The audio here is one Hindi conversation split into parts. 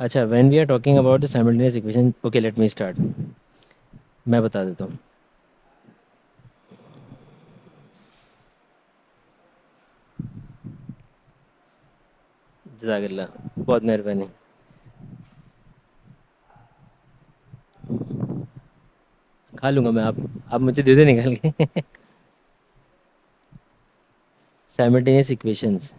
अच्छा, when we are talking about the simultaneous equation, okay let me start. मैं बता देता हूँ। जज़ाकल्ला, बहुत मेहरबानी। खा लूँगा मैं, आप मुझे दे दे निकाल के। साइमल्टेनियस इक्वेशंस,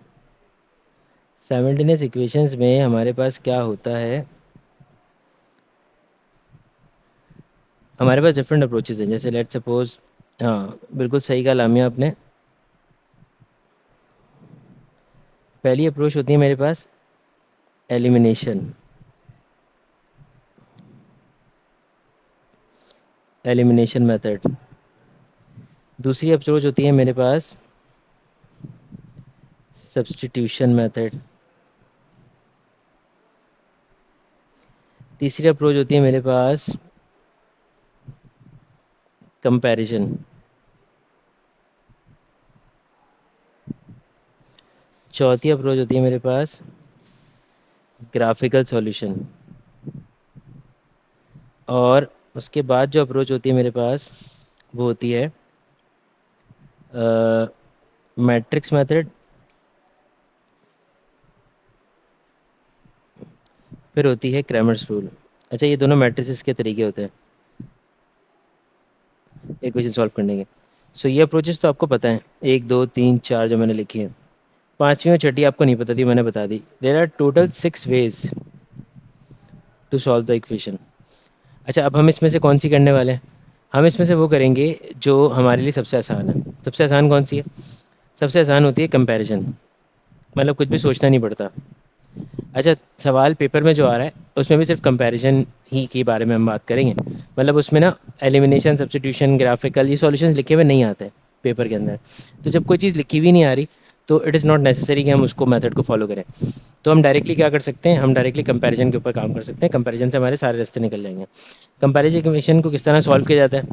साइमल्टेनियस इक्वेशंस में हमारे पास क्या होता है, हमारे पास डिफरेंट अप्रोचेस हैं। जैसे लेट सपोज, हाँ बिल्कुल सही कहा लामिया आपने। पहली अप्रोच होती है मेरे पास एलिमिनेशन, एलिमिनेशन मेथड। दूसरी अप्रोच होती है मेरे पास सब्स्टिट्यूशन मेथड। तीसरी अप्रोच होती है मेरे पास कंपैरिजन। चौथी अप्रोच होती है मेरे पास ग्राफिकल सॉल्यूशन। और उसके बाद जो अप्रोच होती है मेरे पास वो होती है मैट्रिक्स मेथड। फिर होती है क्रैमर्स रूल। अच्छा, ये दोनों मैट्रिसेस के तरीके होते हैं इक्वेशन सॉल्व करने के। सो ये अप्रोचेस तो आपको पता है, एक दो तीन चार जो मैंने लिखी है। पांचवी और छठी आपको नहीं पता थी, मैंने बता दी। There are total 6 ways to solve the equation. अच्छा, अब हम इसमें से कौन सी करने वाले हैं? हम इसमें से वो करेंगे जो हमारे लिए सबसे आसान है। सबसे आसान कौन सी है? सबसे आसान होती है कंपैरिजन, मतलब कुछ भी सोचना नहीं पड़ता। अच्छा, सवाल पेपर में जो आ रहा है उसमें भी सिर्फ कंपैरिजन ही के बारे में हम बात करेंगे। मतलब उसमें ना एलिमिनेशन, सब्स्टिट्यूशन, ग्राफिकल ये सॉल्यूशंस लिखे हुए नहीं आते पेपर के अंदर। तो जब कोई चीज़ लिखी हुई नहीं आ रही तो इट इज़ नॉट नेसेसरी कि हम उसको मेथड को फॉलो करें। तो हम डायरेक्टली क्या कर सकते हैं, हम डायरेक्टली कंपैरिजन के ऊपर काम कर सकते हैं। कंपैरिजन से हमारे सारे रास्ते निकल जाएंगे। कंपैरिजन इक्वेशन को किस तरह सॉल्व किया जाता है?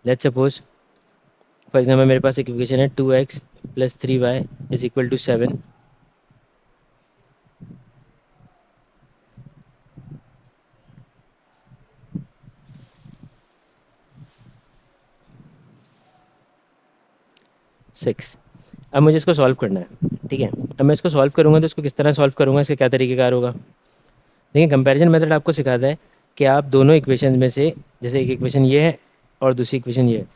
लेट्स सपोज, फॉर एग्जाम्पल मेरे पास एक इक्वेशन है 2x + 3y = 7। 6। अब मुझे इसको सॉल्व करना है, ठीक है। अब मैं इसको सॉल्व करूँगा तो इसको किस तरह सॉल्व करूँगा, इसका क्या तरीक़ेकार होगा? देखिए, कंपैरिजन मेथड आपको सिखाता है कि आप दोनों इक्वेशन में से, जैसे एक इक्वेशन ये है और दूसरी इक्वेशन ये है,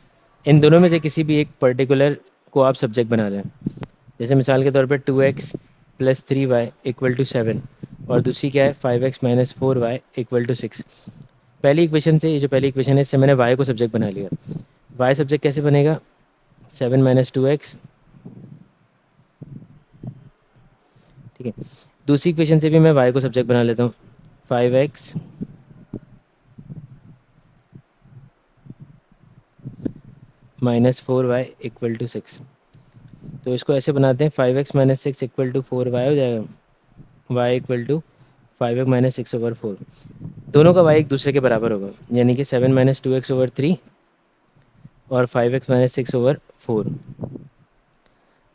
इन दोनों में से किसी भी एक पर्टिकुलर को आप सब्जेक्ट बना लें। जैसे मिसाल के तौर पे 2x + 3y = 7 और दूसरी क्या है 5x - 4y = 6। पहली इक्वेशन से, ये जो पहली इक्वेशन है इससे मैंने y को सब्जेक्ट बना लिया। y सब्जेक्ट कैसे बनेगा? 7 - 2x, ठीक है। दूसरी इक्वेशन से भी मैं y को सब्जेक्ट बना लेता हूँ, 5x - 4y = 6। तो इसको ऐसे बनाते हैं, 5x - 6 = 4y हो जाएगा, y = 5x - 6/4। दोनों का y एक दूसरे के बराबर होगा, यानी कि 7 - 2x/3 और 5x - 6/4।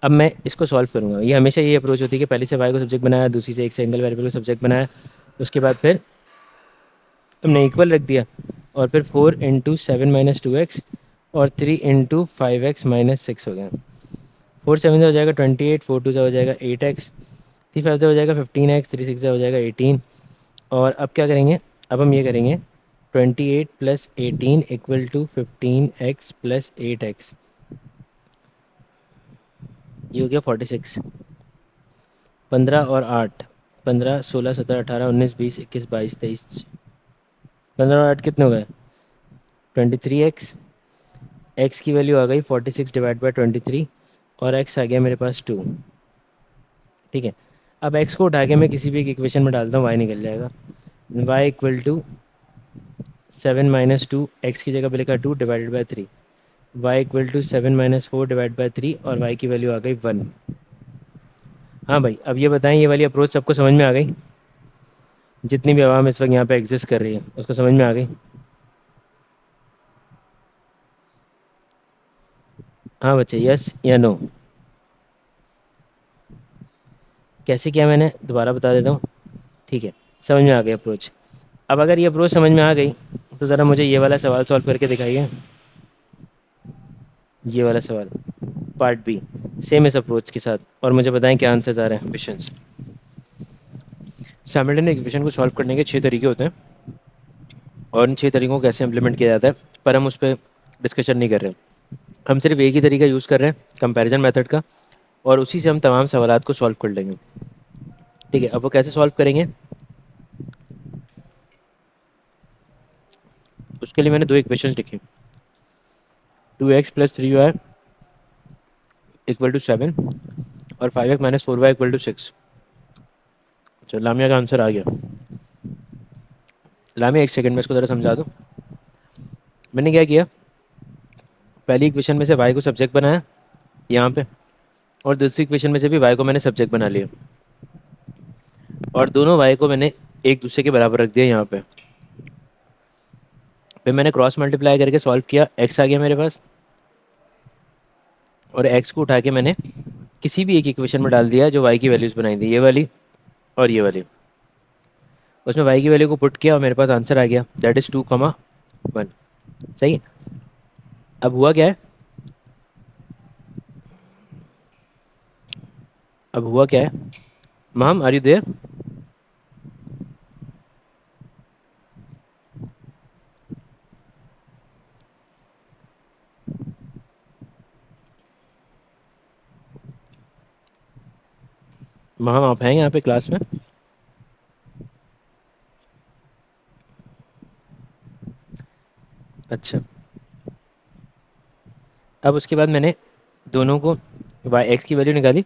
अब मैं इसको सॉल्व करूँगा। ये हमेशा ये अप्रोच होती है कि पहले से y को सब्जेक्ट बनाया, दूसरी से एक सिंगल वेरिएबल को सब्जेक्ट बनाया, उसके बाद फिर हमने इक्वल रख दिया, और फिर 4 × 7 - 2x और 3 × 5x - 6 हो गया। 4 7 से हो जाएगा 28, 4 2 से हो जाएगा 8x, 3 5 से हो जाएगा 15x, 3 6 से हो जाएगा 18। और अब क्या करेंगे? अब हम ये करेंगे, 28 + 18 = 15x + 8x, ये हो गया 46। 15 और 8, 15 16 17 18 19 20 21 22 23, 15 और 8 कितने हो गए? 23x। एक्स की वैल्यू आ गई 46/23 और एक्स आ गया मेरे पास 2, ठीक है। अब एक्स को उठा के मैं किसी भी एक इक्वेशन में डालता हूँ, वाई निकल जाएगा। y = 7 - 2, एक्स की जगह पे लिखा 2/3, y = 7 - 4/3 और y की वैल्यू आ गई 1। हाँ भाई, अब ये बताएं, ये वाली अप्रोच सबको समझ में आ गई? जितनी भी आवाम इस वक्त यहाँ पे एग्जिस्ट कर रही है उसको समझ में आ गई? हाँ बच्चे, यस या नो? कैसे किया मैंने दोबारा बता देता हूँ, ठीक है, समझ में आ गई अप्रोच। अब अगर ये अप्रोच समझ में आ गई तो ज़रा मुझे ये वाला सवाल सॉल्व करके दिखाइए। ये वाला सवाल पार्ट बी, सेम इस अप्रोच के साथ, और मुझे बताएं क्या आंसर्स आ रहे हैं क्वेश्चंस। साइमल्टेनियस इक्वेशन को सॉल्व करने के 6 तरीके होते हैं, और इन 6 तरीकों को कैसे इम्प्लीमेंट किया जाता है पर हम उस पर डिस्कशन नहीं कर रहे हैं। हम सिर्फ एक ही तरीका यूज़ कर रहे हैं, कंपैरिजन मेथड का, और उसी से हम तमाम सवालात को सॉल्व कर लेंगे। ठीक है, अब वो कैसे सॉल्व करेंगे, उसके लिए मैंने दो इक्वेशंस लिखी। 2x plus 3y equal to 7 और 5x minus 4y equal to 6। चलो लामिया का आंसर आ गया। लामिया एक सेकंड में इसको ज़रा समझा दो। मैंने क्या किया, पहली इक्वेशन में से y को सब्जेक्ट बनाया यहाँ पे, और दूसरी इक्वेशन में से भी y को मैंने सब्जेक्ट बना लिया, और दोनों y को मैंने एक दूसरे के बराबर रख दिया यहाँ पे। फिर मैंने क्रॉस मल्टीप्लाई करके सॉल्व किया, x आ गया मेरे पास, और x को उठा के मैंने किसी भी एक इक्वेशन में डाल दिया जो y की वैल्यूज़ बनाई थी, ये वाली और ये वाली। उसमें y की वैल्यू को पुट किया और मेरे पास आंसर आ गया, दैट इज़ 2,1। सही है। अब हुआ क्या है, अब हुआ क्या है, माम आर यू देयर? माम आप हैं यहाँ पे क्लास में? अच्छा, अब उसके बाद मैंने दोनों को वाई एक्स की वैल्यू निकाली,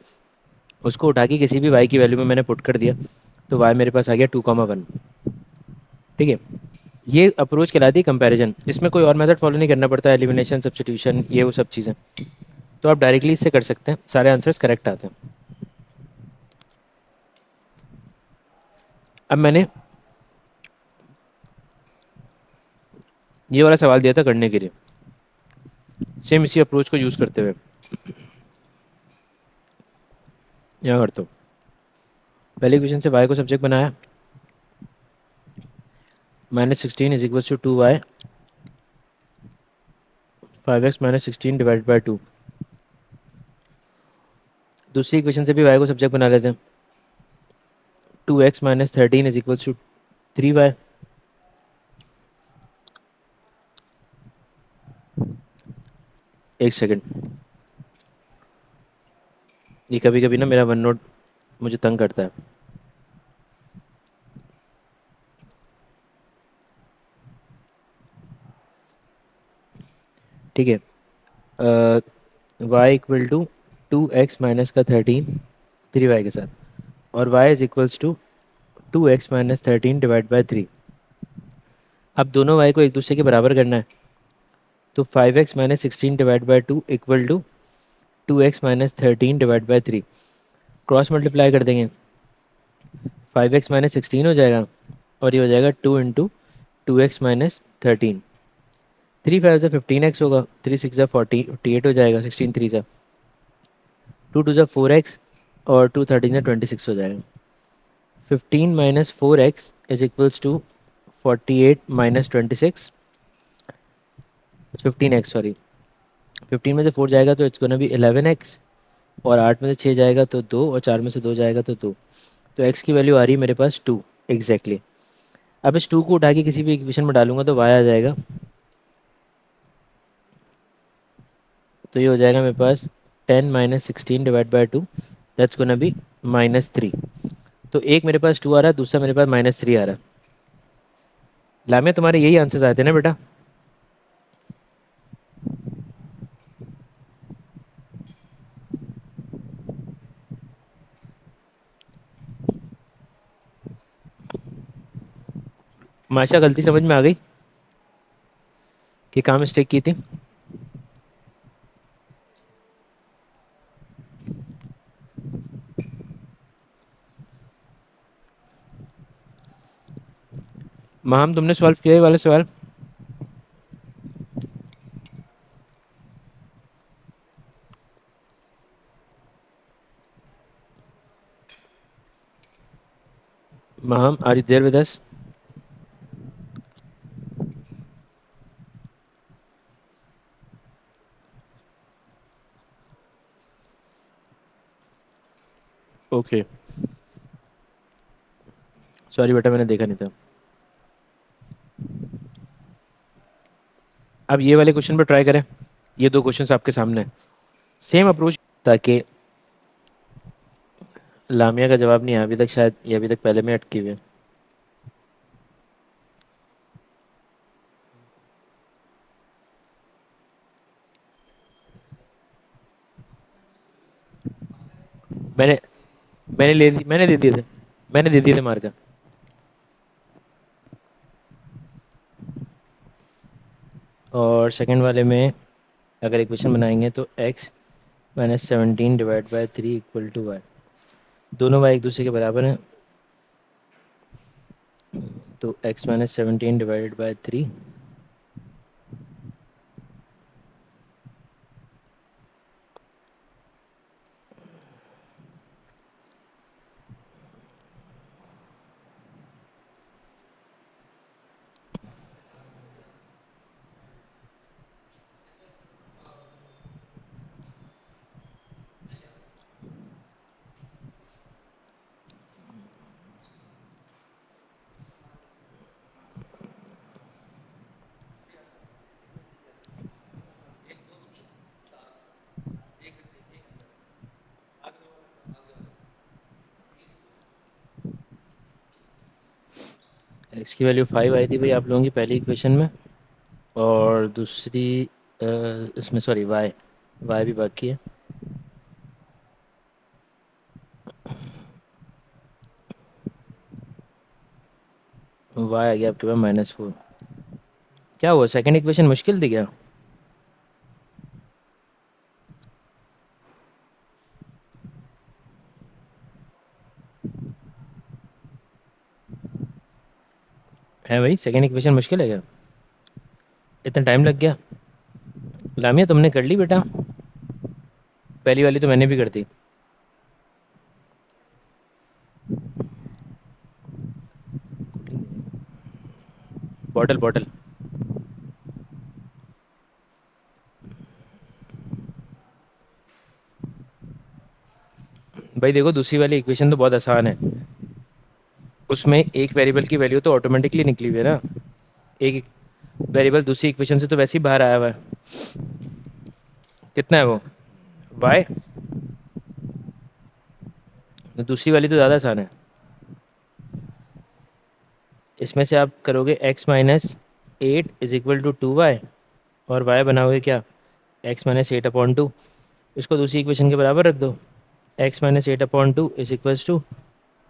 उसको उठा के किसी भी वाई की वैल्यू में मैंने पुट कर दिया, तो वाई मेरे पास आ गया 2,1। ठीक है, ये अप्रोच कहलाती है कंपैरिजन। इसमें कोई और मेथड फॉलो नहीं करना पड़ता, एलिमिनेशन, सब्स्टिट्यूशन, ये वो सब चीज़ें, तो आप डायरेक्टली इससे कर सकते हैं, सारे आंसर्स करेक्ट आते हैं। अब मैंने ये वाला सवाल दिया था करने के लिए, सेम इसी अप्रोच को यूज़ करते हुए यहाँ करता हूँ। पहले क्वेश्चन से वाई को सब्जेक्ट बनाया, -16 is equal to 2y, 5x minus 16 divide by 2। दूसरी इक्वेशन से भी वाई को सब्जेक्ट बना लेते हैं, 2x minus 13 is equal to 3y। एक सेकेंड, ये कभी कभी ना मेरा वन नोट मुझे तंग करता है। ठीक है, Y equal to 2x minus का 13 3y के साथ, और y is equals to 2x minus 13 divide by 3। अब दोनों y को एक दूसरे के बराबर करना है, तो 5x minus 16 divide by 2 equal to 2x minus 13 divide by 3। Cross multiply कर देंगे, 5x माइनस 16 हो जाएगा, और ये हो जाएगा 2 इंटू 2x माइनस 13। 3 5 से 15x होगा, 3 6 48 हो जाएगा, 16 3 से 2 2 4x, और 2 13 से 26 हो जाएगा। 15 minus 4x is equals to 48 minus 26, 15x sorry, 15 में से 4 जाएगा तो इट्स गोना बी 11x, और 8 में से 6 जाएगा तो 2, और 4 में से 2 जाएगा तो 2। तो x की वैल्यू आ रही है मेरे पास 2 एग्जैक्टली। अब इस 2 को उठा के किसी भी इक्वेशन में डालूंगा तो y आ जाएगा, तो ये हो जाएगा मेरे पास 10 minus 16 divide by 2, that's gonna be -3। तो एक मेरे पास 2 आ रहा है, दूसरा मेरे पास -3 आ रहा है। लामिया तुम्हारे यही आंसर्स आते हैं ना बेटा? माशा, गलती समझ में आ गई कि कहाँ मिस्टेक की थी? माहम, तुमने सॉल्व किया ये वाला सवाल? Maham, are you there with us? Okay, sorry बेटा, मैंने देखा नहीं था। अब ये वाले क्वेश्चन पर ट्राई करें। ये दो क्वेश्चंस आपके सामने हैं, सेम अप्रोच, ताकि लामिया का जवाब नहीं आया अभी तक, शायद ये अभी तक पहले में अटकी हुई है। मैंने मैंने दे दिए थे, मैंने दे दिए थे मार्कर। और सेकंड वाले में अगर इक्वेशन बनाएंगे तो x minus 17/3 equal to Y, दोनों y एक दूसरे के बराबर हैं, तो x माइनस 17/3 x की वैल्यू 5 आई थी भाई आप लोगों की पहली इक्वेशन में, और दूसरी इसमें सॉरी y भी बाकी है। y आ गया आपके पास -4। क्या हुआ, सेकंड इक्वेशन मुश्किल थी क्या? है भाई, सेकंड इक्वेशन मुश्किल है क्या? इतना टाइम लग गया? लामिया तुमने कर ली बेटा? पहली वाली तो मैंने भी कर दी। Bottle bottle. भाई देखो, दूसरी वाली इक्वेशन तो बहुत आसान है, उसमें एक वेरिएबल की वैल्यू तो ऑटोमेटिकली निकली हुई है ना। एक वेरिएबल दूसरी इक्वेशन से तो वैसे ही बाहर आया हुआ है। कितना है वो? y। दूसरी वाली तो ज़्यादा आसान है। इसमें से आप करोगे x minus 8 is equal to 2y, और y बनाओगे क्या, x माइनस 8/2। इसको दूसरी इक्वेशन के बराबर रख दो, x minus 8/2 is equals to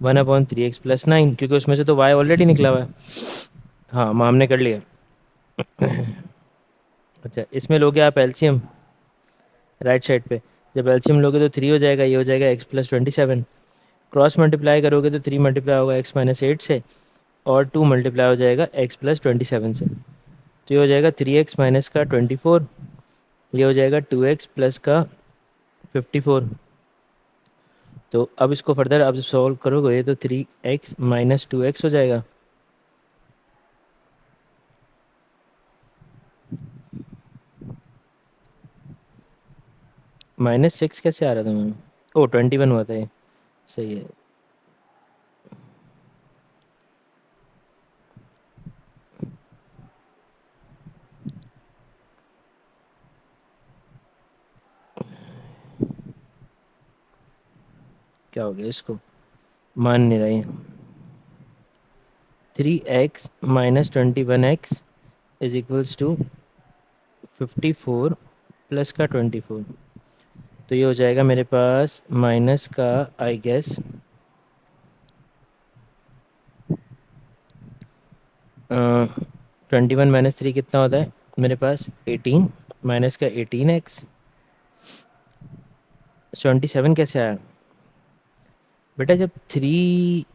1/3x + 9, क्योंकि उसमें से तो y ऑलरेडी निकला हुआ है। हाँ, माम ने कर लिया। अच्छा, इसमें लोगे आप एलसीएम राइट साइड पे, जब एलसीएम लोगे तो 3 हो जाएगा, ये हो जाएगा x + 27। क्रॉस मल्टीप्लाई करोगे तो 3 मल्टीप्लाई होगा x-8 से, और 2 मल्टीप्लाई हो जाएगा x + 27 से। तो ये हो जाएगा 3x माइनस का 24, ये हो जाएगा 2x प्लस का 54। तो अब इसको फर्दर अब सॉल्व करोगे तो 3x माइनस 2x हो जाएगा। -6 कैसे आ रहा था मैम? ओ 21 हुआ था ये, सही है। क्या हो गया इसको, मान नहीं रही। 3x minus 21x is equals to 54 plus का 24। तो ये हो जाएगा मेरे पास माइनस का, आई गेस 21 - 3 कितना होता है मेरे पास, 18, माइनस का 18x। 27 कैसे आया बेटा, जब 3,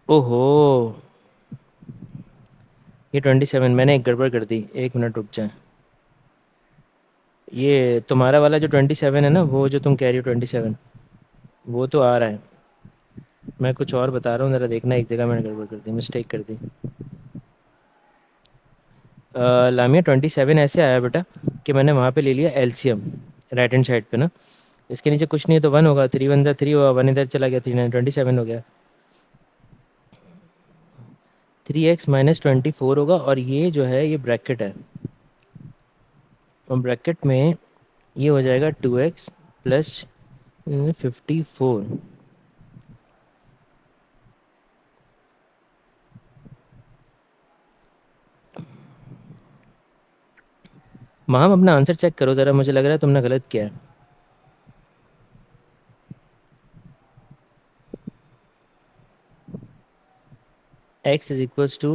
ओहो, ये 27, मैंने एक गड़बड़ कर दी, एक मिनट रुक जाए। ये तुम्हारा वाला जो 27 है ना, वो जो तुम कह रही हो 27, वो तो आ रहा है। मैं कुछ और बता रहा हूँ, ज़रा देखना, एक जगह मैंने गड़बड़ कर दी, मिस्टेक कर दी। लामिया 27 ऐसे आया बेटा कि मैंने वहाँ पे ले लिया एलसीएम राइट हैंड साइड पे ना, इसके नीचे कुछ नहीं है तो 1 होगा, 3 1 जा 3 होगा, 1 इधर चला गया, 3 9 27 हो गया। 3x माइनस 24 होगा, और ये जो है ये ब्रैकेट है, और ब्रैकेट में ये हो जाएगा 2x प्लस 54। माम अपना आंसर चेक करो ज़रा, मुझे लग रहा है तुमने गलत किया है। x इज इक्वल्स टू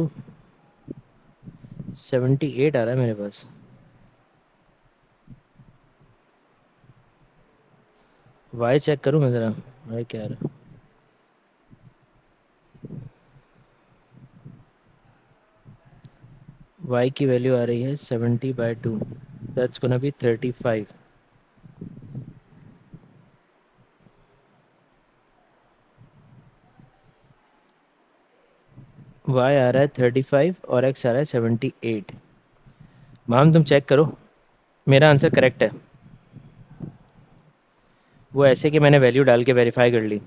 78 आ रहा है मेरे पास। y चेक करूँ मैं ज़रा, y क्या आ रहा है। y की वैल्यू आ रही है 70/2, दैट्स गोना बी 35। y आ रहा है 35 और x आ रहा है 78। माम तुम चेक करो, मेरा आंसर करेक्ट है। वो ऐसे कि मैंने वैल्यू डाल के वेरीफाई कर ली।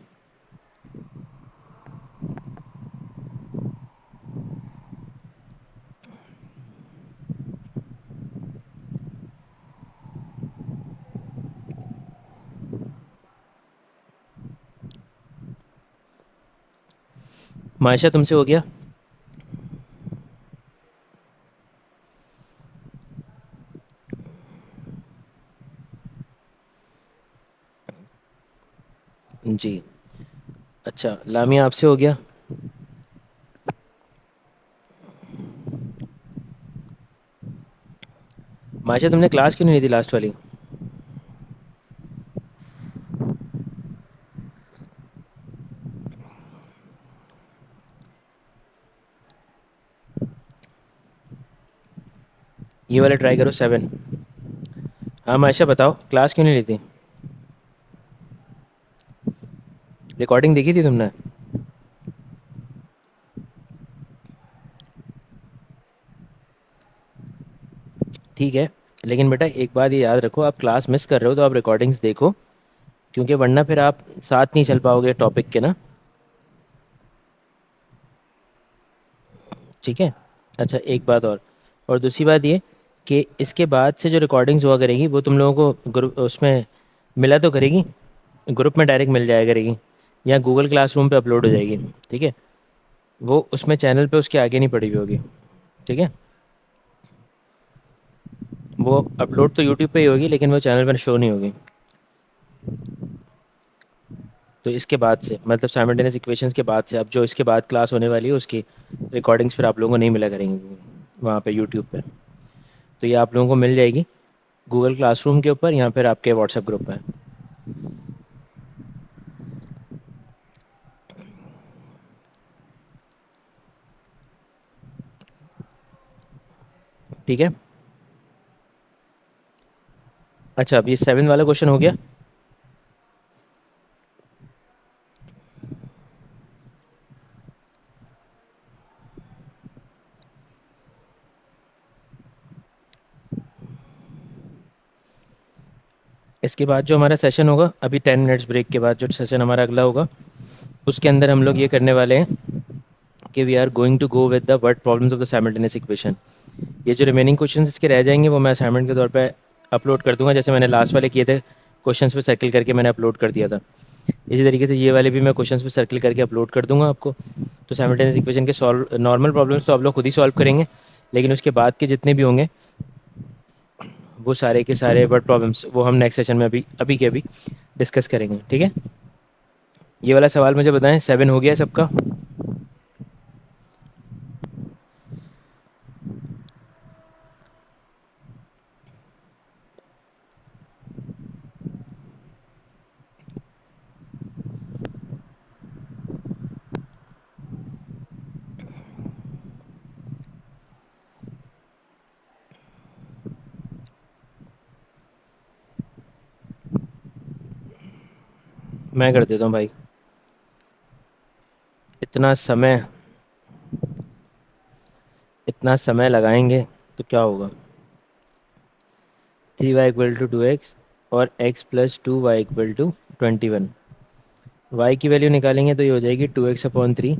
मायशा तुमसे हो गया? जी। अच्छा लामिया आपसे हो गया? मायशा तुमने क्लास क्यों नहीं ली थी लास्ट वाली? ये वाला ट्राई करो 7। हाँ मायशा बताओ, क्लास क्यों नहीं ली थी? रिकॉर्डिंग देखी थी तुमने? ठीक है, लेकिन बेटा एक बात ये याद रखो, आप क्लास मिस कर रहे हो तो आप रिकॉर्डिंग्स देखो, क्योंकि वरना फिर आप साथ नहीं चल पाओगे टॉपिक के ना। ठीक है। अच्छा एक बात और दूसरी बात ये कि इसके बाद से जो रिकॉर्डिंग्स हुआ करेगी वो तुम लोगों को ग्रुप उसमें मिला तो करेगी, ग्रुप में डायरेक्ट मिल जाया करेगी, या गूगल क्लासरूम पे अपलोड हो जाएगी। ठीक है, वो उसमें चैनल पे उसके आगे नहीं पड़ी हुई होगी। ठीक है, वो अपलोड तो यूट्यूब पे ही होगी, लेकिन वो चैनल पर शो नहीं होगी। तो इसके बाद से मतलब साइमल्टेनियस इक्वेशंस के बाद से अब जो इसके बाद क्लास होने वाली है उसकी रिकॉर्डिंग्स फिर आप लोगों को नहीं मिला करेंगी वहाँ पे यूट्यूब पे। तो ये आप लोगों को मिल जाएगी गूगल क्लासरूम के ऊपर, या फिर आपके व्हाट्सएप ग्रुप में। ठीक है। अच्छा अब ये 7 वाला क्वेश्चन हो गया। इसके बाद जो हमारा सेशन होगा अभी 10 मिनट्स ब्रेक के बाद, जो सेशन हमारा अगला होगा उसके अंदर हम लोग ये करने वाले हैं कि we are going to go with the word problems of the simultaneous equation. ये जो रिमेनिंग क्वेश्चंस इसके रह जाएंगे वो मैं असाइनमेंट के तौर पे अपलोड कर दूंगा, जैसे मैंने लास्ट वाले किए थे, क्वेश्चंस पे सर्किल करके मैंने अपलोड कर दिया था। इसी तरीके से ये वाले भी मैं क्वेश्चंस पे सर्किल करके अपलोड कर दूंगा आपको। तो साइमल्टेनियस इक्वेशन के सॉल्व नॉर्मल प्रॉब्लम्स तो आप लोग खुद ही सॉल्व करेंगे, लेकिन उसके बाद के जितने भी होंगे वो सारे के सारे वर्ड प्रॉब्लम्स वो हम नेक्स्ट सेशन में अभी अभी के अभी डिस्कस करेंगे। ठीक है, ये वाला सवाल मुझे बताएं, 7 हो गया सबका? मैं कर देता हूँ भाई। इतना समय लगाएंगे तो क्या होगा? 3y = 2x और x + 2y = 21। y की वैल्यू निकालेंगे तो ये हो जाएगी 2x/3।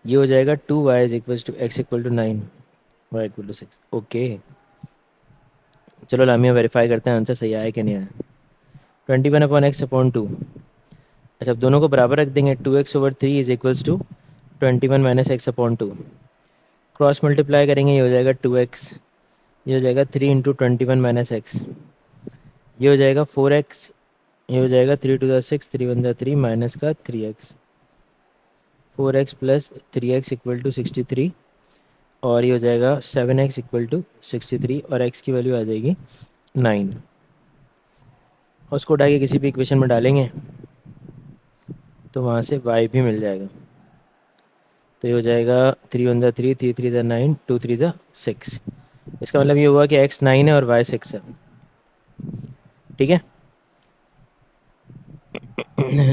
ये हो जाएगा 2y = x = 9, y = 6। ओके, चलो लामिया वेरीफाई करते हैं आंसर सही आया कि नहीं आया। 21/x/2। अच्छा, अब दोनों को बराबर रख देंगे। 2x/3 = 21 - x/2। क्रॉस मल्टीप्लाई करेंगे, ये हो जाएगा 2x। ये हो जाएगा 3 × 21 - x। ये हो जाएगा 4x। ये हो जाएगा 3 × 2 = 6, 3 × 1 = 3 माइनस का 3x। 4x + 3x = 63। और ये हो जाएगा 7x = 63 और x की वैल्यू आ जाएगी 9। और उसको उठा के किसी भी इक्वेशन में डालेंगे तो वहाँ से y भी मिल जाएगा। तो ये हो जाएगा 3 × 1 = 3, 3 × 3 = 9, 2 × 3 = 6। इसका मतलब ये हुआ कि x 9 है और y 6 है। ठीक है।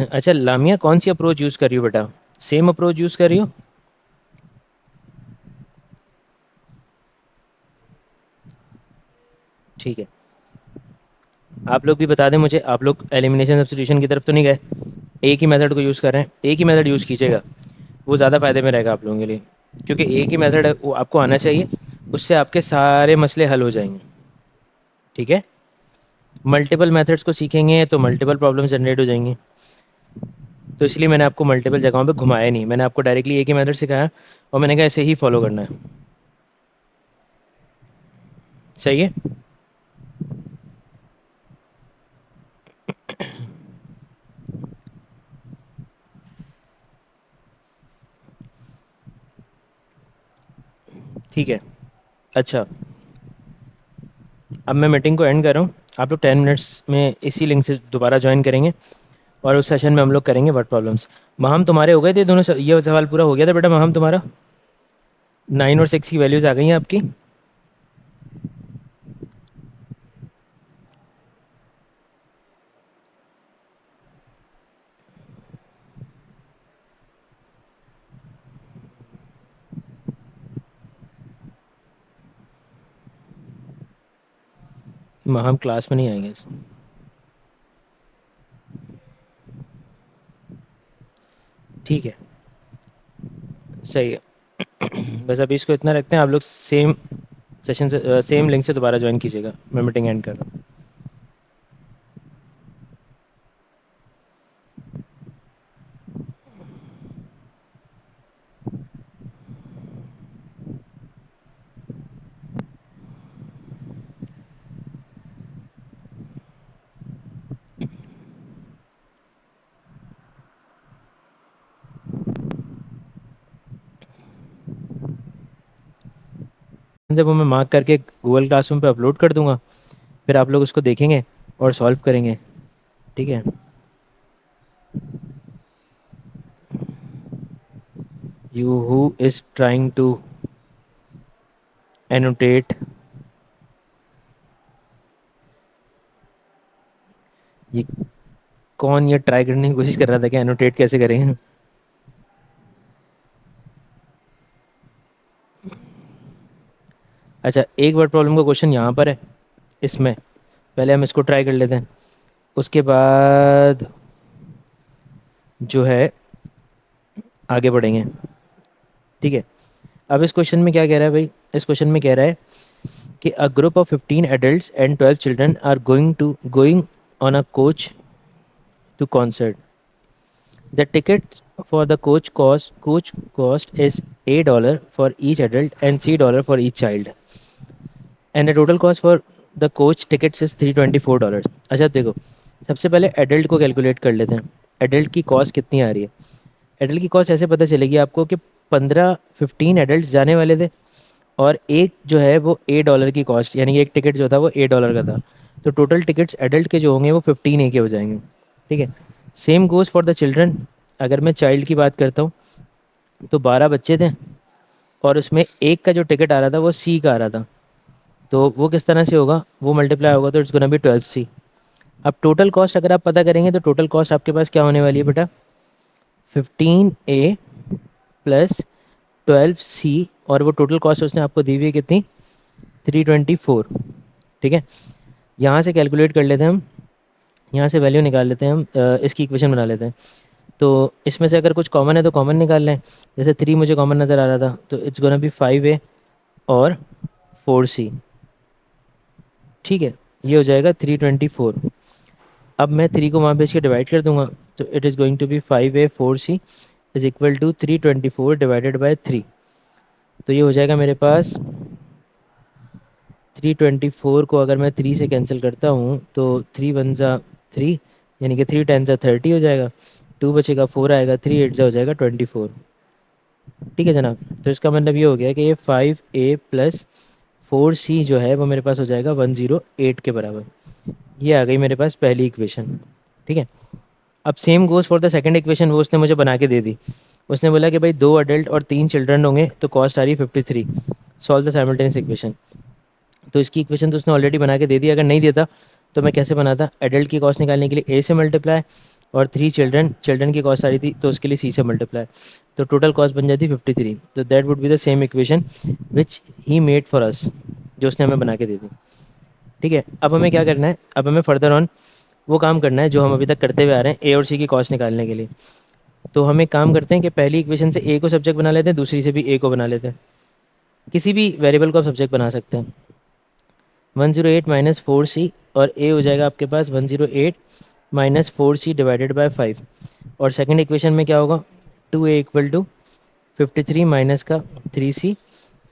अच्छा लामिया, कौन सी अप्रोच यूज़ कर रही हो बेटा? सेम अप्रोच यूज़ कर रही हो? ठीक है, आप लोग भी बता दें मुझे, आप लोग एलिमिनेशन सब्स्टिट्यूशन की तरफ तो नहीं गए? एक ही मेथड को यूज़ कर रहे हैं, एक ही मेथड यूज़ कीजिएगा, वो ज़्यादा फ़ायदे में रहेगा आप लोगों के लिए। क्योंकि एक ही मेथड है वो आपको आना चाहिए, उससे आपके सारे मसले हल हो जाएंगे। ठीक है, मल्टीपल मेथड्स को सीखेंगे तो मल्टीपल प्रॉब्लम जनरेट हो जाएंगी। तो इसलिए मैंने आपको मल्टीपल जगहों पे घुमाया नहीं, मैंने आपको डायरेक्टली एक ही मेथड सिखाया और मैंने कहा ऐसे ही फॉलो करना है। सही है। ठीक है। अच्छा, अब मैं मीटिंग को एंड कर रहा हूँ। आप लोग 10 मिनट्स में इसी लिंक से दोबारा ज्वाइन करेंगे और उस सेशन में हम लोग करेंगे वर्ड प्रॉब्लम्स। महम तुम्हारे हो गए थे दोनों ये सवाल पूरा हो गया था बेटा महम तुम्हारा? 9 और 6 की वैल्यूज़ आ गई हैं आपकी? महम क्लास में नहीं आएंगे। ठीक है, सही है। बस अभी इसको इतना रखते हैं, आप लोग सेम सेशन से सेम लिंक से दोबारा ज्वाइन कीजिएगा। मैं मीटिंग एंड कर रहा हूँ। जब वो मैं मार्क करके गूगल क्लासरूम पे अपलोड कर दूंगा, फिर आप लोग उसको देखेंगे और सॉल्व करेंगे। ठीक है। You who is trying to annotate, ये कौन ये ट्राई करने की कोशिश कर रहा था कि एनोटेट कैसे करेंगे? अच्छा, एक वर्ड प्रॉब्लम का क्वेश्चन यहाँ पर है, इसमें पहले हम इसको ट्राई कर लेते हैं, उसके बाद जो है आगे बढ़ेंगे। ठीक है। अब इस क्वेश्चन में क्या कह रहा है भाई? इस क्वेश्चन में कह रहा है कि a group of 15 adults and 12 children are going on a coach to concert. The ticket for the coach cost is $8 for each adult and $3 for each child, and the total cost for the coach tickets is $324। अच्छा देखो, सबसे पहले एडल्ट को कैलकुलेट कर लेते हैं। एडल्ट की कॉस्ट कितनी आ रही है? एडल्ट की कॉस्ट ऐसे पता चलेगी आपको कि 15 एडल्ट जाने वाले थे और एक जो है वो $8 की कॉस्ट, यानी कि एक टिकट जो था वो $8 का था। तो टोटल टिकट्स एडल्ट के जो होंगे वो 15 के हो जाएंगे। ठीक है। Same goes for the children. अगर मैं चाइल्ड की बात करता हूँ तो 12 बच्चे थे और उसमें एक का जो टिकट आ रहा था वो सी का आ रहा था। तो वो किस तरह से होगा? वो मल्टीप्लाई होगा तो इट्स गोना बी 12C। अब टोटल कॉस्ट अगर आप पता करेंगे तो टोटल कॉस्ट आपके पास क्या होने वाली है बेटा? 15A प्लस 12C, और वो टोटल कॉस्ट उसने आपको दी हुई है कितनी, 324। ठीक है, यहाँ से कैलकुलेट कर लेते हैं हम, यहाँ से वैल्यू निकाल लेते हैं हम, इसकी इक्वेशन बना लेते हैं। तो इसमें से अगर कुछ कॉमन है तो कॉमन निकाल लें। जैसे 3 मुझे कॉमन नज़र आ रहा था, तो इट्स गोना बी 5A और 4C। ठीक है, ये हो जाएगा 324। अब मैं 3 को वहाँ भेज के डिवाइड कर दूंगा, तो it is going to be 5A 4C is equal to 324 divided by 3। तो ये हो जाएगा मेरे पास 324 को अगर मैं 3 से कैंसिल करता हूँ तो 3 वन ज़ा 3, यानी कि 3 टेन ज़ा 30 हो जाएगा, 2 बचेगा, 4 आएगा, 3 एट ज़ा हो जाएगा 24। ठीक है जनाब, तो इसका मतलब ये हो गया कि ये 5A प्लस 4C जो है वो मेरे पास हो जाएगा 108 के बराबर। ये आ गई मेरे पास पहली इक्वेशन। ठीक है, अब same goes for the second equation, वो उसने मुझे बना के दे दी। उसने बोला कि भाई 2 अडल्ट और 3 चिल्ड्रन होंगे तो कॉस्ट आ रही है 53, सॉल्व द साइमल्टेनियस इक्वेशन। तो इसकी इक्वेशन तो उसने ऑलरेडी बना के दे दी। अगर नहीं देता तो मैं कैसे बनाता, एडल्ट की कॉस्ट निकालने के लिए ए से मल्टीप्लाई, और 3 चिल्ड्रन, चिल्ड्रन की कॉस्ट आ रही थी तो उसके लिए सी से मल्टीप्लाई, तो टोटल कॉस्ट बन जाती 53। तो that would be the same equation which he made for us, जो उसने हमें बना के दे दी। ठीक है, अब हमें क्या करना है, अब हमें फर्दर ऑन वो काम करना है जो हम अभी तक करते हुए आ रहे हैं, ए और सी की कॉस्ट निकालने के लिए। तो हम एक काम करते हैं कि पहली इक्वेशन से ए को सब्जेक्ट बना लेते हैं, दूसरी से भी ए को बना लेते हैं। किसी भी वेरिएबल को आप सब्जेक्ट बना सकते हैं। 108 माइनस 4C, और ए हो जाएगा आपके पास 108 माइनस 4C डिवाइडेड बाय 5। और सेकंड इक्वेशन में क्या होगा, 2A इक्वल टू 53 माइनस का 3C,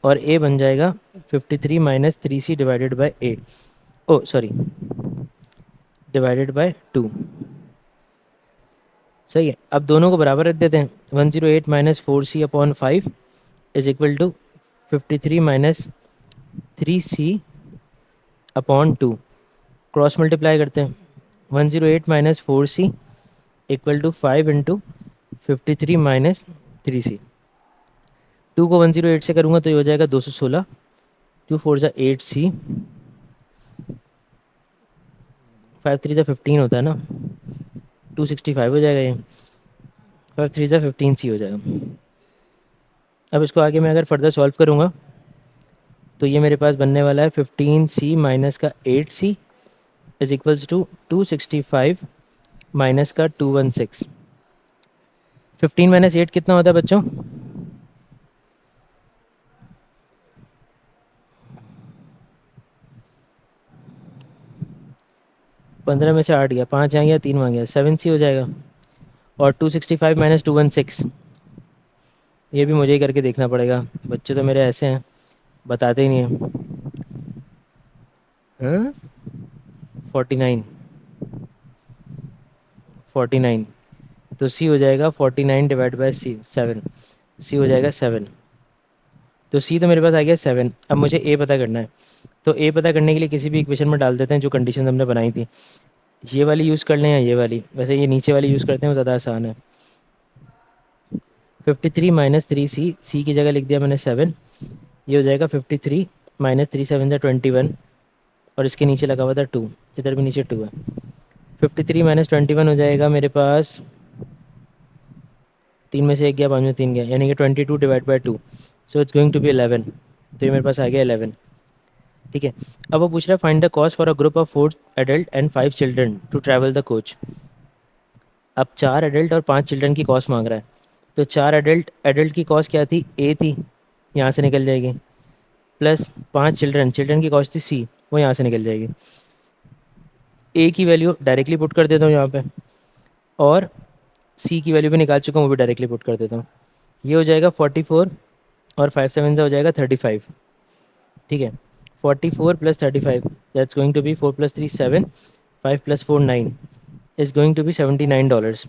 और ए बन जाएगा 53 minus 3C divided by A, oh sorry, divided by 2। सही है, अब दोनों को बराबर रख देते हैं। 108 minus 4C upon 5 is equal to 53 minus 3C upon 2। Cross multiply करते हैं, 108 minus 4C equal to 5 into 53 minus 3C। 2 को 108 से करूँगा तो ये हो जाएगा 216, 2 4 ज़ा 8C, 5 3 ज़ा 15 होता है ना, 265 हो जाएगा, ये 5 3 ज़ा 15C हो जाएगा। अब इसको आगे मैं अगर फर्दर सॉल्व करूँगा तो ये मेरे पास बनने वाला है 15C माइनस का 8C is equals to 265 minus का 216। 15 माइनस 8 कितना होता है बच्चों, 15 में से 8 गया, 5 यहाँ गया, 3 वहाँ गया, 7C हो जाएगा। और 265 माइनस 216, ये भी मुझे ही करके देखना पड़ेगा, बच्चे तो मेरे ऐसे हैं बताते ही नहीं हैं। हाँ, 49, 49, तो सी हो जाएगा 49 डिवाइड बाई सी 7, सी हो जाएगा 7। तो सी तो मेरे पास आ गया 7। अब मुझे ए पता करना है, तो ए पता करने के लिए किसी भी इक्वेशन में डाल देते हैं जो कंडीशन हमने बनाई थी। ये वाली यूज़ कर लें या ये वाली, वैसे ये नीचे वाली यूज़ करते हैं, वो ज़्यादा आसान है। 53 माइनस 3C, सी की जगह लिख दिया मैंने 7, ये हो जाएगा 53 माइनस 3 7 21, और इसके नीचे लगा हुआ था 2, इधर भी नीचे 2 है। 53 माइनस 21 हो जाएगा मेरे पास, 3 में से 1 गया, 5 में 3 गया, यानी कि 22 divide by 2, so it's going to be 11। तो ये मेरे पास आ गया 11। ठीक है, अब वो पूछ रहा है find the cost for a group of 4 adult and 5 children to travel the coach. अब 4 एडल्ट और 5 चिल्ड्रन की कॉस्ट मांग रहा है। तो 4 एडल्ट, एडल्ट की कॉस्ट क्या थी, ए थी, यहाँ से निकल जाएगी, प्लस 5 चिल्ड्रन, चिल्ड्रन की कॉस्ट थी सी, वो यहाँ से निकल जाएगी। ए की वैल्यू डायरेक्टली पुट कर देता हूँ यहाँ पे, और सी की वैल्यू भी निकाल चुका हूँ, वो भी डायरेक्टली पुट कर देता हूँ। ये हो जाएगा 44, और 5 7 से हो जाएगा 35। ठीक है, 44 plus 35, that's going to be 4 plus 3 7, 5 plus 4 9, is going to be $79।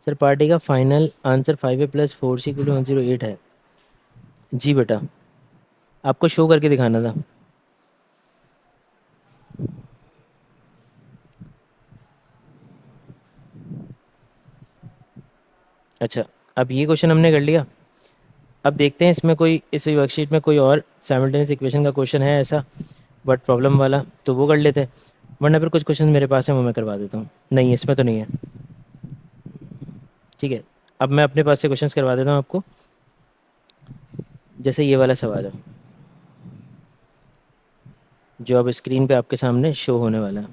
Sir party का final answer 5A plus 4C को 108 है। जी बेटा, आपको शो करके दिखाना था। अच्छा, अब ये क्वेश्चन हमने कर लिया। अब देखते हैं इसमें कोई, इस वर्कशीट में कोई और साइमल्टेनियस इक्वेशन का क्वेश्चन है ऐसा बट प्रॉब्लम वाला, तो वो कर लेते हैं, वरना फिर कुछ क्वेश्चन मेरे पास है वो मैं करवा देता हूँ। नहीं, इसमें तो नहीं है। ठीक है, अब मैं अपने पास से क्वेश्चंस करवा देता हूँ आपको। जैसे ये वाला सवाल है जो अब स्क्रीन पे आपके सामने शो होने वाला है।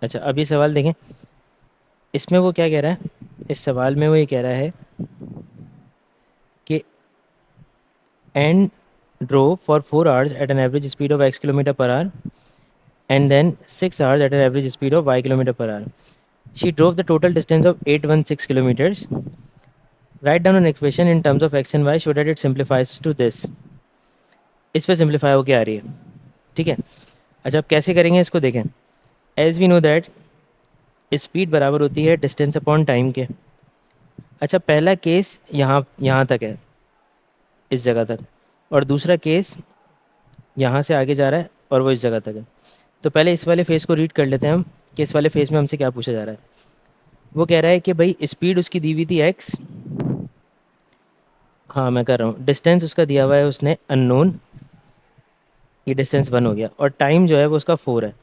अच्छा, अब ये सवाल देखें, इसमें वो क्या कह रहा है, इस सवाल में वो ये कह रहा है कि and drove for 4 hours at an average speed of x km/h and then 6 hours at an average speed of y km/h. She drove the total distance of 816 kilometers. Write down an equation in terms of x and y so that it simplifies to this. इस पे सिंप्लीफाई होके आ रही है, ठीक है। अच्छा, अब कैसे करेंगे इसको देखें। As we know that speed बराबर होती है डिस्टेंस अपॉन टाइम के। अच्छा, पहला केस यहाँ यहाँ तक है, इस जगह तक, और दूसरा केस यहाँ से आगे जा रहा है और वो इस जगह तक है। तो पहले इस वाले फेस को रीड कर लेते हैं हम कि इस वाले फेस में हमसे क्या पूछा जा रहा है। वो कह रहा है कि भाई स्पीड उसकी दी हुई थी एक्स। हाँ, मैं कर रहा हूँ। डिस्टेंस उसका दिया हुआ है उसने अननोन, ये डिस्टेंस 1 हो गया, और टाइम जो है वो उसका 4 है।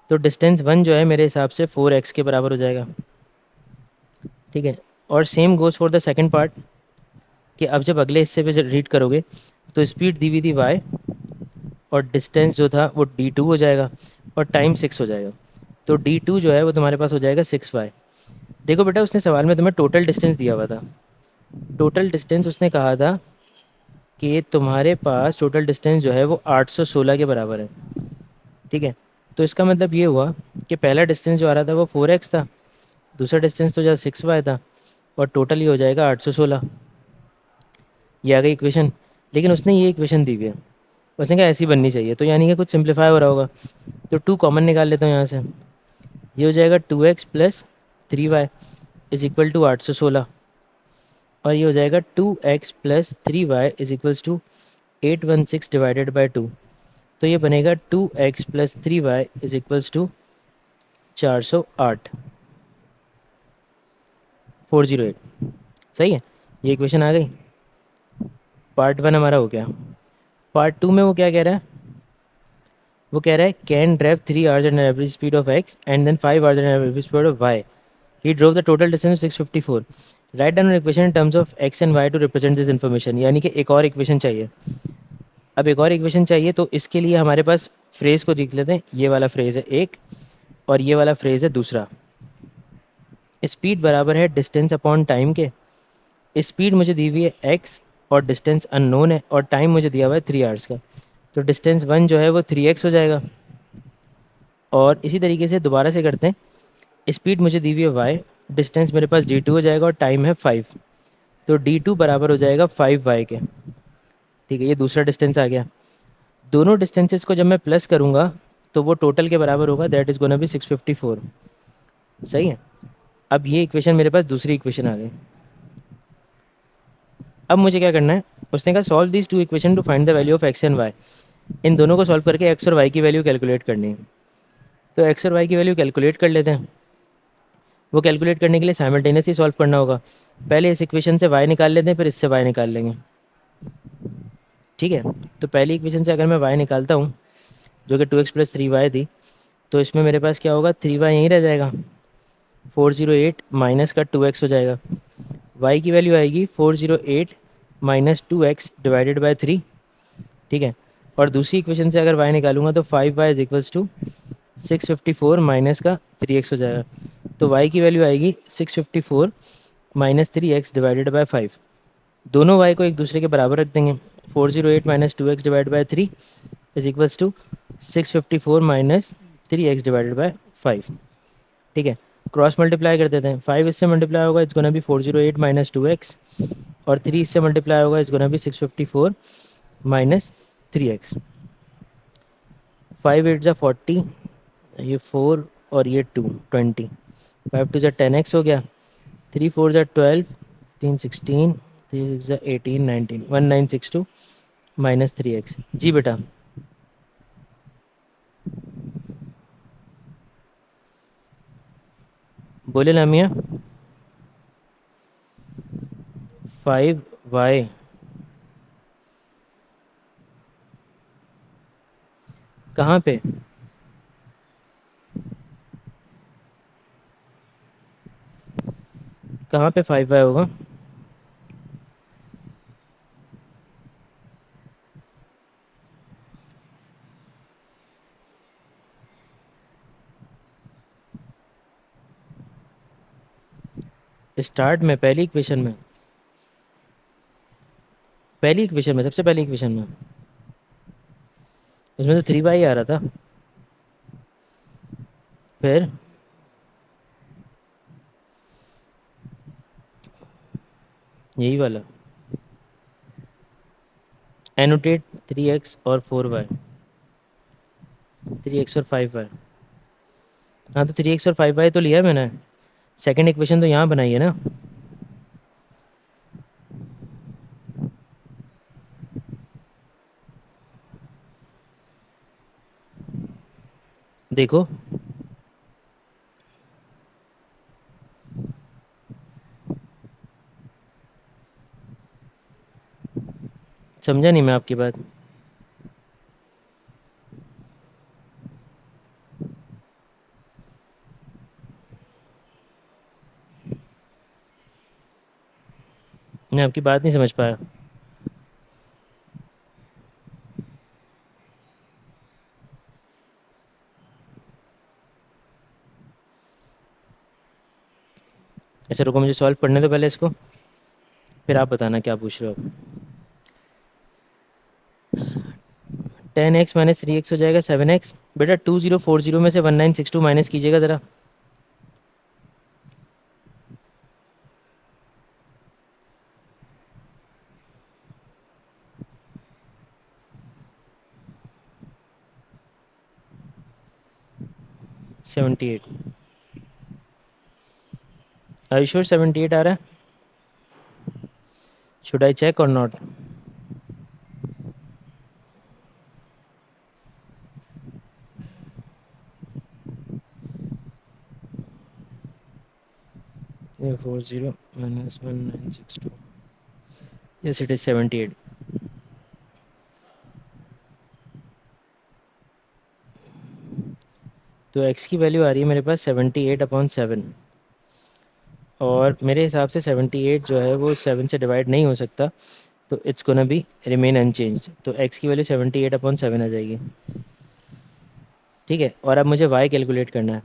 तो डिस्टेंस 1 जो है मेरे हिसाब से 4x के बराबर हो जाएगा, ठीक है। और same goes for the second part, कि अब जब अगले हिस्से पे रीड करोगे तो स्पीड दी हुई थी y और डिस्टेंस जो था वो d2 हो जाएगा और टाइम 6 हो जाएगा। तो d2 जो है वो तुम्हारे पास हो जाएगा 6y। देखो बेटा, उसने सवाल में तुम्हें टोटल डिस्टेंस दिया हुआ था। टोटल डिस्टेंस उसने कहा था कि तुम्हारे पास टोटल डिस्टेंस जो है वो 816 के बराबर है, ठीक है। तो इसका मतलब ये हुआ कि पहला डिस्टेंस जो आ रहा था वो 4x था, दूसरा डिस्टेंस तो जो 6y था, और टोटल ये हो जाएगा 816। ये आ गई इक्वेशन। लेकिन उसने ये इक्वेशन दी हुई है, उसने कहा ऐसी बननी चाहिए, तो यानी कि कुछ सिंप्लीफाई हो रहा होगा। तो 2 कॉमन निकाल लेता हूँ यहाँ से। ये हो जाएगा 2x plus 3y is equal to 816, और ये हो जाएगा 2x plus 3y is equals to 816 divided by 2। तो ये बनेगा 2x plus 3y is equals to 408, 408। सही है, ये इक्वेशन आ गई। पार्ट 1 हमारा हो गया। पार्ट 2 में वो क्या कह रहा है, वो कह रहा है can drive 3 hours at an average speed of x and then 5 hours at an average speed of y. He drove the total distance 654. Write down an equation in terms of x and y to represent this information. यानी कि एक और इक्वेशन चाहिए। अब एक और इक्वेशन चाहिए, तो इसके लिए हमारे पास फ्रेज को देख लेते हैं। ये वाला फ्रेज है एक, और ये वाला फ्रेज है दूसरा। स्पीड बराबर है डिस्टेंस अपॉन टाइम के। स्पीड मुझे दी हुई है एक्स और डिस्टेंस अननोन है, और टाइम मुझे दिया हुआ है 3 hours का। तो डिस्टेंस 1 जो है वो 3x हो जाएगा। और इसी तरीके से दोबारा से करते हैं। स्पीड मुझे दी हुई है वाई, डिस्टेंस मेरे पास d2 हो जाएगा और टाइम है 5। तो d2 बराबर हो जाएगा 5y के, ठीक है। ये दूसरा डिस्टेंस आ गया। दोनों डिस्टेंसेस को जब मैं प्लस करूँगा तो वो टोटल के बराबर होगा, दैट इज़ गोना बी 654। सही है। अब ये इक्वेशन मेरे पास दूसरी इक्वेशन आ गई। अब मुझे क्या करना है, उसने कहा solve this two equation to find the value of x and Y. इन दोनों को सॉल्व करके एक्स और वाई की वैल्यू कैलकुलेट करनी है। तो एक्स और वाई की वैल्यू कैलकुलेट कर लेते हैं। वो कैलकुलेट करने के लिए साइमल्टेनियसली सॉल्व करना होगा। पहले इस इक्वेशन से वाई निकाल लेते हैं, फिर इससे वाई निकाल लेंगे, ठीक है। तो पहली इक्वेशन से अगर मैं वाई निकालता हूँ, जो कि 2x प्लस 3y थी, तो इसमें मेरे पास क्या होगा, 3y यहीं रह जाएगा, 408 माइनस का 2x हो जाएगा। y की वैल्यू आएगी 408 माइनस 2x डिवाइडेड बाई 3, ठीक है। और दूसरी इक्वेशन से अगर y निकालूंगा तो 5y is equals to 654 minus का 3x हो जाएगा। तो y की वैल्यू आएगी 654 माइनस 3x डिवाइडेड बाई 5। दोनों y को एक दूसरे के बराबर रख देंगे। 408 minus 2x divide by 3 is equals to 654 minus 3x divided by 5, ठीक है। क्रॉस मल्टीप्लाई कर देते हैं। 5 इससे मल्टीप्लाई होगा, it's gonna B 408 minus 2x, और 3 इससे मल्टीप्लाई होगा, it's gonna B 654 minus 3x। 5 8 ज़ा 40, ये 4 और ये 2 20, 5 2 ज़ा 10x हो गया, 3 4 ज़ा 12, 15 16, 3 6 ज़ा 18 19, 1962 माइनस 3x। जी बेटा। बोले लामिया। 5y कहाँ पे? कहाँ पे 5y होगा? स्टार्ट में, पहली इक्वेशन में, पहली इक्वेशन में, सबसे पहली इक्वेशन में, उसमें तो 3y आ रहा था। फिर यही वाला, एनोटेट 3x और 4y, 3x और 5y। हाँ तो 3x और 5y तो लिया है मैंने, सेकंड इक्वेशन तो यहाँ बनाई है ना। देखो, समझा नहीं मैं आपकी बात। मैं आपकी बात नहीं समझ पाया। अच्छा रुको, मुझे सॉल्व करने दो पहले इसको, फिर आप बताना क्या पूछ रहे हो। 10x माइनस 3x हो जाएगा 7x। बेटा 2040 में से 1962 माइनस कीजिएगा ज़रा। Seventy eight. आई श्योर 78 आ रहा है? Should I check or not? 40 minus 1962, yes it is 78। तो x की वैल्यू आ रही है मेरे पास 78/7, और मेरे हिसाब से 78 जो है वो 7 से डिवाइड नहीं हो सकता, तो it's gonna be remain unchanged. तो x की वैल्यू 78/7 आ जाएगी। ठीक है, और अब मुझे y कैलकुलेट करना है।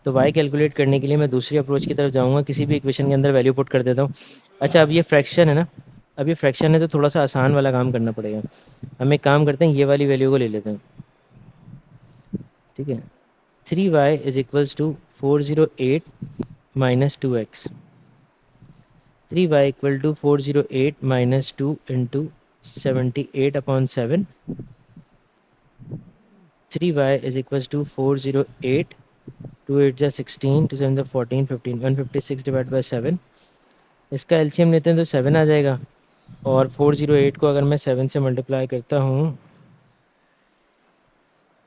तो y कैलकुलेट करने के लिए मैं दूसरी अप्रोच की तरफ जाऊंगा, किसी भी इक्वेशन के अंदर वैल्यू पुट कर देता हूँ। अच्छा, अब ये फ्रैक्शन है ना, अब ये फ्रैक्शन है तो थोड़ा सा आसान वाला काम करना पड़ेगा। हम एक काम करते हैं, ये वाली वैल्यू को ले लेते हैं। ठीक है, 3y is equals to 408 minus 2x। 3y equal to 408 minus 2 into 78/7। 3y is equals to 408, 2 8 जा 16, 2 7 जा 14, 15, 156 डिवाइड बाई 7। इसका एलसीएम लेते हैं तो 7 आ जाएगा, और 408 को अगर मैं 7 से मल्टीप्लाई करता हूँ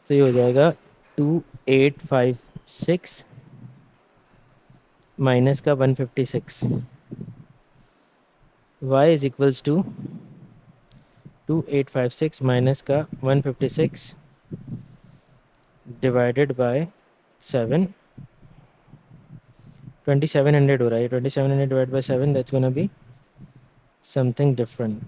तो ये हो जाएगा 2856 माइनस का 156। y is equals to 2856 minus का 156 डिवाइडेड बाय 7। 2700 हो रहा है, 2700 divide by 7, that's gonna be something different.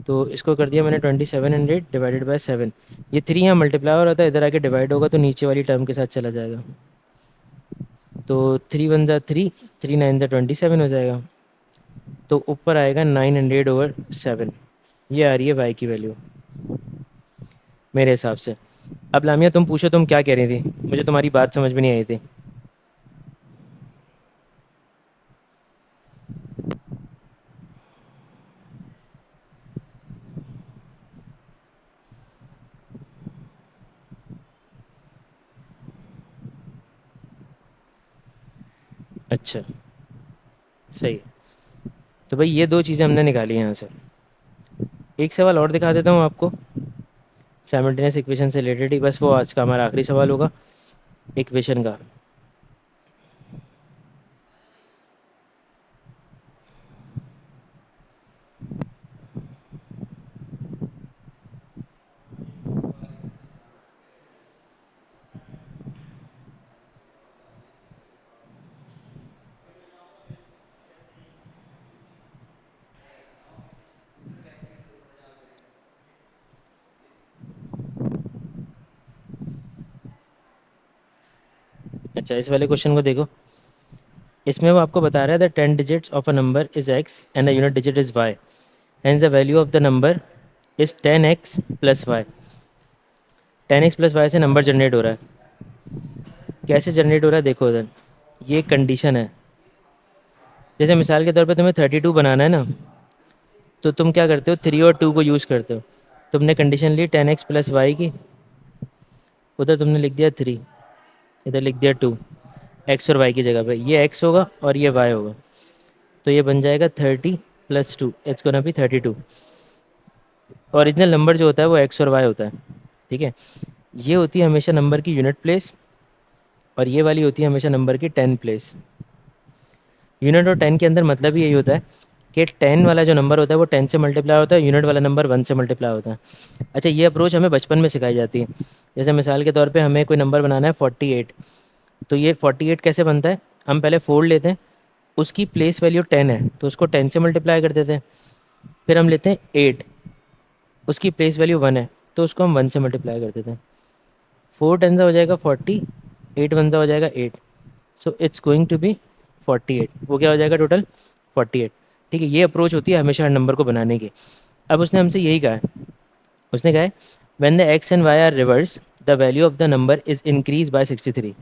तो इसको कर दिया मैंने 2700 डिवाइडेड बाय 7। ये 3 यहाँ मल्टीप्लाई हो रहा था, इधर आके डिवाइड होगा तो नीचे वाली टर्म के साथ चला जाएगा। तो 3 1 जा 3, 3 9 जा 27 हो जाएगा। तो ऊपर आएगा 900/7। ये आ रही है वाई की वैल्यू मेरे हिसाब से। अब लामिया तुम पूछो, तुम क्या कह रही थी? मुझे तुम्हारी बात समझ में नहीं आई थी। अच्छा, सही है। तो भाई ये दो चीज़ें हमने निकाली हैं यहाँ से। एक सवाल और दिखा देता हूँ आपको, साइमल्टेनियस इक्वेशन से रिलेटेड ही, बस वो आज का हमारा आखिरी सवाल होगा इक्वेशन का। अच्छा, इस वाले क्वेश्चन को देखो। इसमें वो आपको बता रहा है the 10 digits of a number is x and the unit digit is y, hence the value of the number is 10x plus y. 10x plus y से नंबर जनरेट हो रहा है। कैसे जनरेट हो रहा है देखो इधर, ये कंडीशन है। जैसे मिसाल के तौर पे तुम्हें 32 बनाना है ना, तो तुम क्या करते हो, 3 और 2 को यूज़ करते हो। तुमने कंडीशन ली 10x प्लस वाई की, उधर तुमने लिख दिया 3, इधर लिख दिया 2, एक्स और वाई की जगह पे ये एक्स होगा और ये वाई होगा, तो ये बन जाएगा 30 plus 2, it's gonna B 32। Original number जो होता है वो एक्स और वाई होता है, ठीक है। ये होती है हमेशा नंबर की यूनिट प्लेस, और ये वाली होती है हमेशा नंबर की 10 प्लेस। यूनिट और 10 के अंदर मतलब ही यही होता है कि 10 वाला जो नंबर होता है वो 10 से मल्टीप्लाई होता है, यूनिट वाला नंबर 1 से मल्टीप्लाई होता है। अच्छा, ये अप्रोच हमें बचपन में सिखाई जाती है। जैसे मिसाल के तौर पे हमें कोई नंबर बनाना है 48, तो ये 48 कैसे बनता है, हम पहले 4 लेते हैं, उसकी प्लेस वैल्यू 10 है तो उसको 10 से मल्टीप्लाई कर देते हैं। फिर हम लेते हैं 8, उसकी प्लेस वैल्यू 1 है तो उसको हम 1 से मल्टीप्लाई कर देते हैं। 4 10 हो जाएगा 40, 8 1 हो जाएगा 8, so it's going to be 48। वो क्या हो जाएगा टोटल 48, ठीक है। ये अप्रोच होती है हमेशा हर नंबर को बनाने की। अब उसने हमसे यही कहा है, उसने कहा है when the x and y are reverse the value of the number is increase by 63।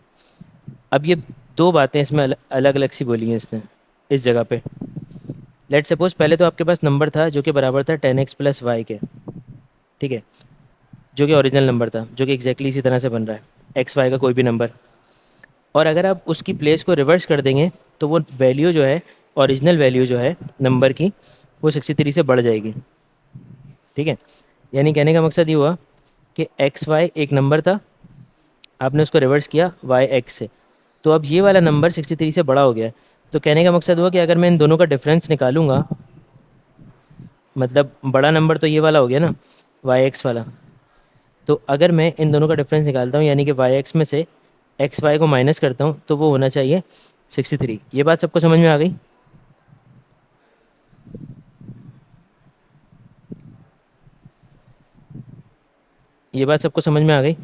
अब ये दो बातें इसमें अलग अलग सी बोली हैं इसने इस जगह पे। लेट सपोज पहले तो आपके पास नंबर था जो कि बराबर था 10x प्लस वाई के, ठीक है, जो कि ओरिजिनल नंबर था, जो कि एग्जैक्टली इसी तरह से बन रहा है एक्स वाई का कोई भी नंबर। और अगर आप उसकी प्लेस को रिवर्स कर देंगे तो वो वैल्यू जो है, ओरिजिनल वैल्यू जो है नंबर की, वो 63 से बढ़ जाएगी, ठीक है। यानी कहने का मकसद ये हुआ कि एक्स वाई एक नंबर था, आपने उसको रिवर्स किया वाई एक्स से, तो अब ये वाला नंबर 63 से बड़ा हो गया है। तो कहने का मकसद हुआ कि अगर मैं इन दोनों का डिफरेंस निकालूंगा, मतलब बड़ा नंबर तो ये वाला हो गया ना, वाई एक्स वाला, तो अगर मैं इन दोनों का डिफरेंस निकालता हूँ यानी कि वाई एक्स में से एक्स वाई को माइनस करता हूँ तो वो होना चाहिए 63। ये बात सबको समझ में आ गई? ये बात सबको समझ में आ गई?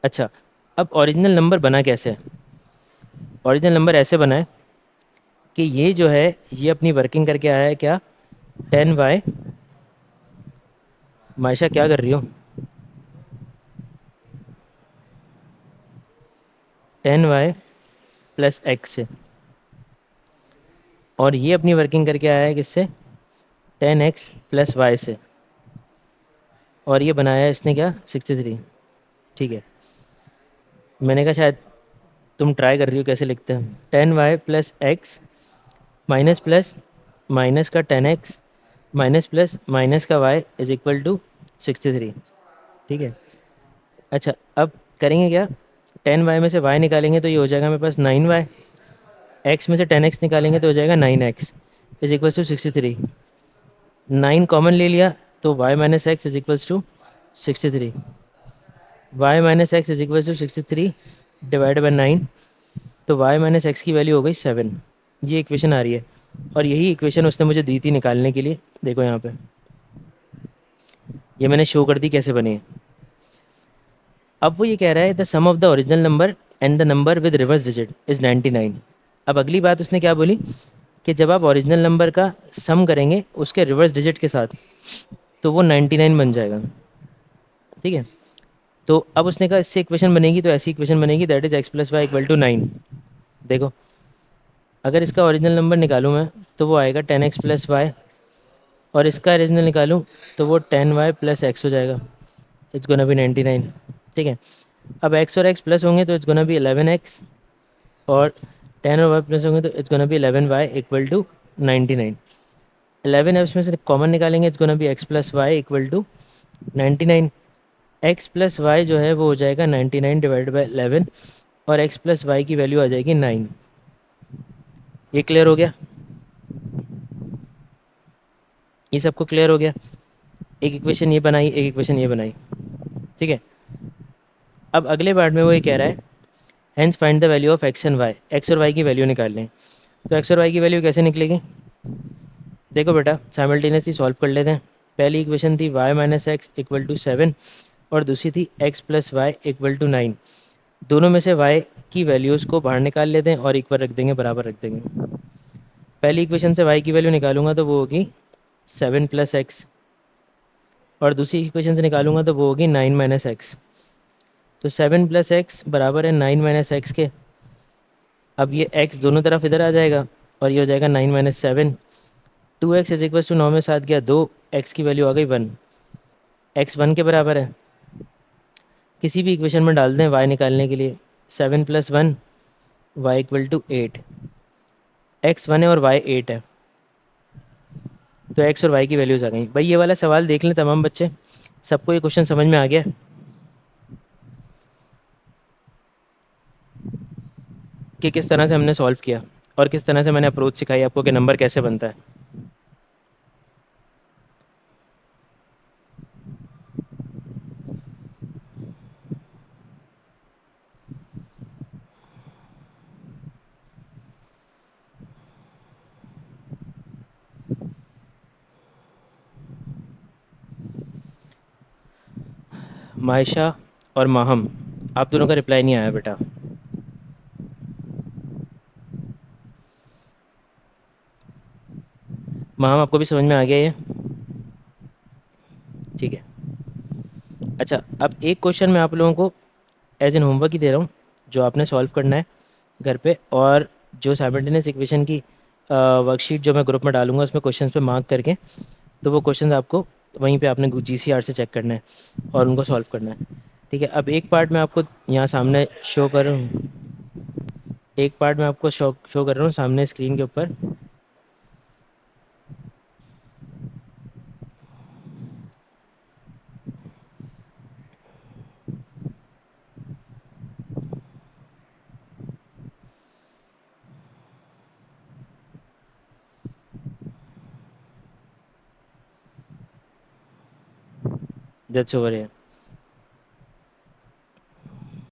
अच्छा, अब ओरिजिनल नंबर बना कैसे है? ओरिजिनल नंबर ऐसे बना है कि ये जो है ये अपनी वर्किंग करके आया है क्या, 10y, मायशा क्या कर रही हो, 10y प्लस एक्स से, और ये अपनी वर्किंग करके आया है किससे, 10x प्लस वाई से, और ये बनाया है इसने क्या 63, ठीक है। मैंने कहा शायद तुम ट्राई कर रही हो कैसे लिखते हैं, 10y plus x minus plus minus का 10x माइनस प्लस माइनस का y इज इक्वल टू 63, ठीक है। अच्छा, अब करेंगे क्या, 10y में से y निकालेंगे तो ये हो जाएगा मेरे पास 9y, x में से 10x निकालेंगे तो हो जाएगा 9x is equal to 63। 9 common ले लिया तो y minus x is equals to 63, y minus x is equals to 63 divide by 9, तो y माइनस एक्स की वैल्यू हो गई 7। ये इक्वेशन आ रही है, और यही इक्वेशन उसने मुझे दी थी निकालने के लिए। देखो यहाँ पे ये मैंने शो कर दी कैसे बनी है। अब वो ये कह रहा है the sum of the original number and the number with reverse digit is 99। अब अगली बात उसने क्या बोली कि जब आप ओरिजिनल नंबर का सम करेंगे उसके रिवर्स डिजिट के साथ तो वो 99 बन जाएगा, ठीक है। तो अब उसने कहा इससे इक्वेशन बनेगी, तो ऐसी इक्वेशन बनेगी that is x plus y equal to 9। देखो, अगर इसका ओरिजिनल नंबर निकालूँ मैं तो वो आएगा 10x प्लस वाई, और इसका ओरिजिनल निकालूँ तो वो 10y प्लस एक्स हो जाएगा, इट्स गोना बी 99, ठीक है। अब x और x प्लस होंगे तो इट्स गोना बी 11x, और 10 और y प्लस होंगे तो it's gonna be 11y equal to 99। 11 x में से कॉमन निकालेंगे, it's gonna be x plus y equal to 99। x plus y जो है वो हो जाएगा 99 डिवाइड बाई 11, और x प्लस वाई की वैल्यू आ जाएगी 9। ये क्लियर हो गया? ये सबको क्लियर हो गया? एक इक्वेशन ये बनाई, एक इक्वेशन ये बनाई, ठीक है। अब अगले पार्ट में वो ये कह रहा है hence find the value of x and y, x और वाई की वैल्यू निकाल लें। तो एक्स और वाई की वैल्यू कैसे निकलेगी, देखो बेटा साइमल्टेनियसली सॉल्व कर लेते हैं। पहली इक्वेशन थी y minus x equal to 7, और दूसरी थी x plus y equal to 9। दोनों में से y की वैल्यूज़ को बाहर निकाल लेते हैं और इक्वल रख देंगे, बराबर रख देंगे। पहली इक्वेशन से y की वैल्यू निकालूंगा तो वो होगी 7 + x, और दूसरी इक्वेशन से निकालूंगा तो वो होगी 9 - x। तो 7 + x बराबर है 9 - x के। अब ये x दोनों तरफ इधर आ जाएगा और ये हो जाएगा 9 - 7। 2x इज इक्वल टू 9 में 7 गया 2, x की वैल्यू आ गई 1, x 1 के बराबर है। किसी भी इक्वेशन में डाल दें y निकालने के लिए, 7 + 1 y = 8। x 1 है और y 8 है, तो x और y की वैल्यूज़ आ गई। भाई ये वाला सवाल देख लें तमाम बच्चे, सबको ये क्वेश्चन समझ में आ गया कि किस तरह से हमने सॉल्व किया और किस तरह से मैंने अप्रोच सिखाई आपको कि नंबर कैसे बनता है। मायशा और माहम, आप दोनों का रिप्लाई नहीं आया बेटा। माहम आपको भी समझ में आ गया ये? ठीक है। अच्छा, अब एक क्वेश्चन मैं आप लोगों को एज एन होमवर्क ही दे रहा हूँ, जो आपने सॉल्व करना है घर पे, और जो साइमल्टेनियस इक्वेशन की वर्कशीट जो मैं ग्रुप में डालूंगा उसमें क्वेश्चन पे मार्क करके, तो वो क्वेश्चन आपको वहीं पे आपने GCR से चेक करना है और उनको सॉल्व करना है। ठीक है, अब एक पार्ट मैं आपको यहाँ सामने शो कर रहा हूँ, एक पार्ट मैं आपको शो कर रहा हूँ सामने स्क्रीन के ऊपर। दैट्स ओवर है।